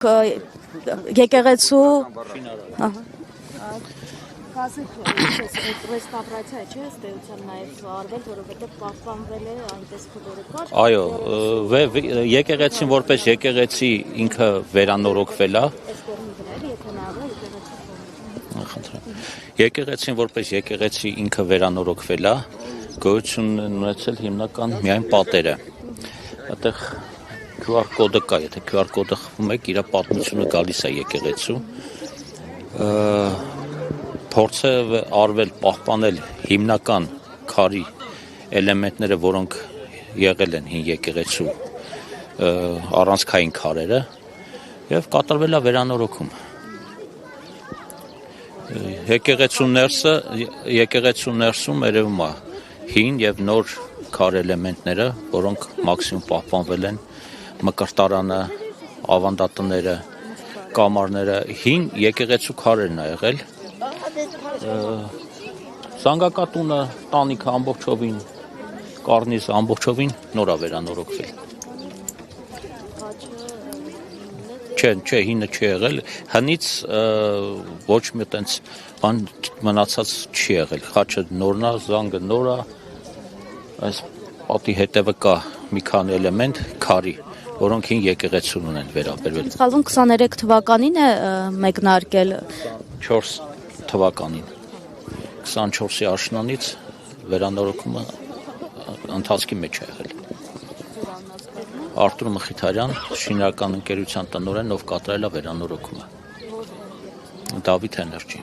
եկեղեցու ռեստավրացիա չէ, ըստ էության նաև արվել, որովհետև պահպանվել է այնպես փլորը կար։ Այո, եկեղեցին որպես եկեղեցի ինքը վերանորոգվել է։ Եկեղեցին որպես եկեղեցի ինքը վերանորոգվել է, գոյություն ունեցել հիմնական միայն պատերը։ Այդտեղ QR կոդը կա, եթե QR կոդը խմում եք, իր պատմությունը գալիս է եկեղեցու։ Փորձ է արվել պահպանել հիմնական քարի էլեմենտները, որոնք եղել են հին եկեղեցու առանցքային քարերը, եւ կատարվել է վերանորոգում։ Եկեղեցու ներսում երևում է հին եւ նոր քար էլեմենտները, որոնք մաքսիմում պահպանվել են, մկրտարանը, ավանդատները, կամարները, հին եկեղեցու քարերն է եղել։ Զանգակատունը, տանիքը ամբողջովին, կարնիզը ամբողջովին նոր է վերանորոգվել։ Չէ, հինը չի եղել, հնից ոչ մի տենց բան մնացած չի եղել, խաչը նորն է, զանգը նոր է, այս պատի հետևը կա մի քանի էլեմենտ քարի, որոնք հին եկեղեցուն են վերաբերվել։ Սխալվում 23 թվականին է մեկնարկել 4 թվականին 24-ի աշնանից վերանորոգումը ընթացքի մեջ է եղել։ Արտուր Մխիթարյան, շինարական ընկերության տնօրեն, ով կատարել է վերանորոգումը։ Դավիթ Էներջի։